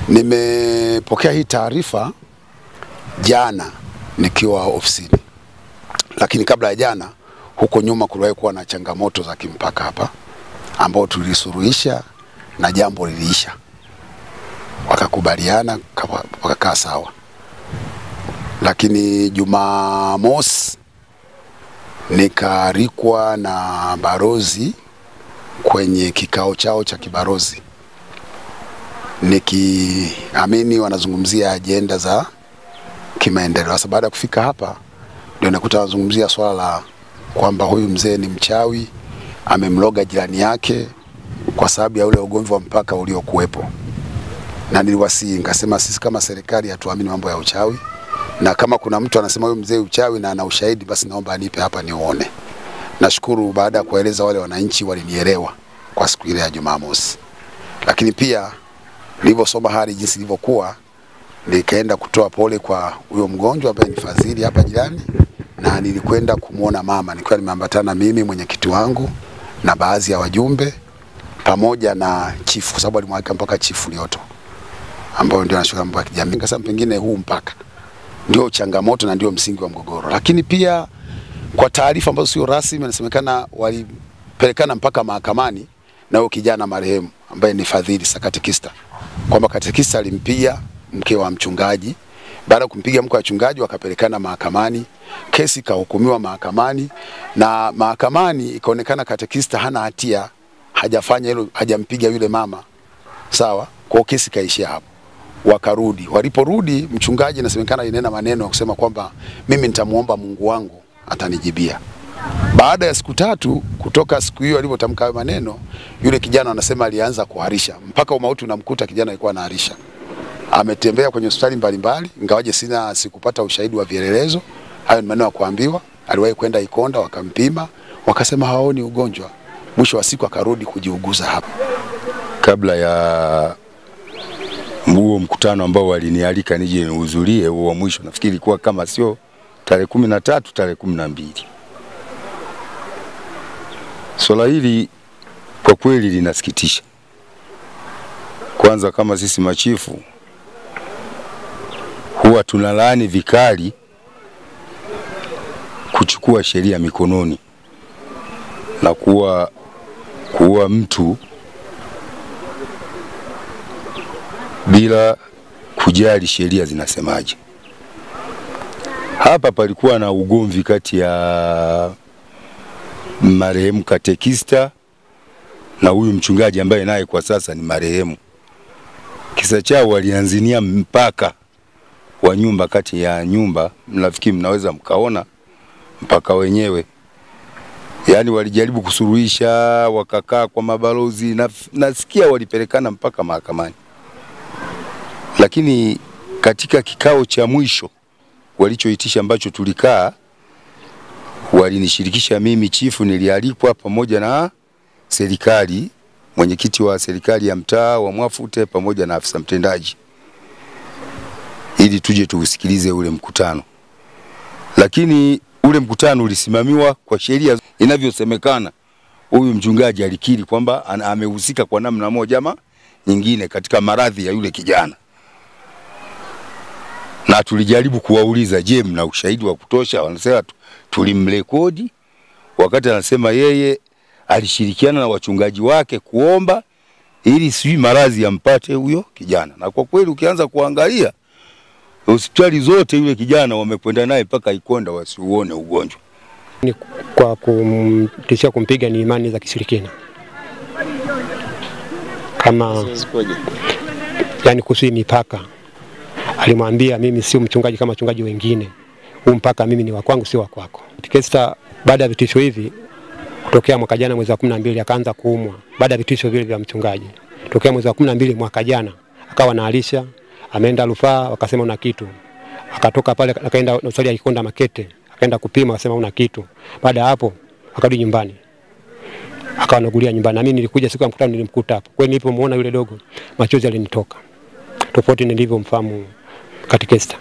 Nimepokea hii taarifa jana nikiwa ofisini. Lakini kabla ya jana, huko nyuma kuliwahi kuwa na changamoto za kimpaka hapa ambao tulisuluhisha na jambo liliisha. Wakakubaliana, wakakaa sawa. Lakini Jumamosi nikaalikwa na barozi kwenye kikao chao cha kibarozi. Nikiamini wanazungumzia ajenda za kimaendeleo. Sasa baada ya kufika hapa ndio nakuta wanazungumzia swala la kwamba huyu mzee ni mchawi, amemloga jirani yake kwa sababu ya ule ugomvi wa mpaka uliokuwepo. Na niliwasihi nikasema sisi kama serikali hatuamini mambo ya uchawi, na kama kuna mtu anasema huyu mzee uchawi na ana ushahidi, basi naomba anipe hapa niuone. Nashukuru baada ya kueleza wale wananchi walinielewa kwa siku ile ya Jumamosi. Lakini pia nilivyosoma hali jinsi ilivyokuwa, nikaenda kutoa pole kwa huyo mgonjwa ambaye ni Fadhili hapa jirani, na nilikwenda kumuona mama. Nilikuwa nimeambatana mimi, mwenyekiti wangu na baadhi ya wajumbe pamoja na chifu, kwa sababu alimwalika mpaka chifu Lioto ambao ndio anashughulika mambo ya kijamii. Nikasema pengine huu mpaka ndio changamoto na ndio msingi wa mgogoro. Lakini pia kwa taarifa ambazo sio rasmi, inasemekana walipelekana mpaka mahakamani na huyo kijana marehemu ambaye ni Fadhili katekista, kwamba katekista alimpiga mke wa mchungaji. Baada ya kumpiga mke wa mchungaji wakapelekana mahakamani, kesi kahukumiwa mahakamani, na mahakamani ikaonekana katekista hana hatia, hajafanya hilo, hajampiga yule mama. Sawa, kwa kesi kaishia hapo. Wakarudi. Waliporudi mchungaji inasemekana inena maneno kusema kwamba mimi nitamuomba Mungu wangu atanijibia. Baada ya siku 3 kutoka siku hiyo alipotamka hayo maneno, yule kijana anasema alianza kuharisha. Mpaka umauti unamkuta kijana alikuwa anaharisha. Ametembea kwenye hospitali mbalimbali, ingawaje sikupata ushahidi wa vielelezo. Hayo ni maneno ya kuambiwa. Aliwahi kwenda Ikonda wakampima, wakasema haoni ugonjwa. Mwisho wa siku akarudi kujiuguza hapa. Kabla ya huo mkutano ambao walinialika nije nihudhurie, huo mwisho nafikiri ilikuwa kama sio tarehe 13, tarehe 12. Swala hili kwa kweli linasikitisha. Kwanza kama sisi machifu huwa tunalaani vikali kuchukua sheria mikononi na kuwa mtu bila kujali sheria zinasemaje. Hapa palikuwa na ugomvi kati ya marehemu katekista na huyu mchungaji ambaye naye kwa sasa ni marehemu. Kisa chao walianzinia mpaka wa nyumba, kati ya nyumba, mnafikiri mnaweza mkaona mpaka wenyewe. Yaani walijaribu kusuluhisha, wakakaa kwa mabalozi, nasikia walipelekana mpaka mahakamani. Lakini katika kikao cha mwisho walichoitisha ambacho tulikaa, walinishirikisha mimi chifu, nilialikwa pamoja na serikali, mwenyekiti wa serikali ya mtaa wa Mwafute pamoja na afisa mtendaji, ili tuje tuusikilize ule mkutano. Lakini ule mkutano ulisimamiwa kwa sheria inavyosemekana. Huyu mchungaji alikiri kwamba amehusika kwa namna moja ama nyingine katika maradhi ya yule kijana. Na tulijaribu kuwauliza, je, mna ushahidi wa kutosha? Wanasema tulimrekodi wakati anasema yeye alishirikiana na wachungaji wake kuomba ili sijui maradhi yampate huyo kijana. Na kwa kweli ukianza kuangalia hospitali zote yule kijana wamekwenda naye mpaka Ikonda wasiuone ugonjwa. Ni kwa kumtishia kumpiga ni imani za kishirikina. Kama yani kusui mipaka. Alimwambia mimi sio mchungaji kama wachungaji wengine. Huu mpaka mimi ni wa kwangu sio wa kwako. Katekista baada ya vitisho hivi kutokea mwaka jana mwezi wa 12 akaanza kuumwa. Baada ya vitisho vile vya mchungaji. Tokea mwezi wa 12 mwaka jana akawa anaalisha, ameenda rufaa wakasema una kitu. Akatoka pale akaenda hospitali ya Ikonda Makete, akaenda kupima wakasema una kitu. Baada ya hapo akarudi nyumbani. Akawa anagulia nyumbani. Na mimi nilikuja siku ya mkutano nilimkuta hapo. Kwa hiyo nilipomuona yule dogo machozi yalinitoka. Tofauti nilivyomfahamu katekista.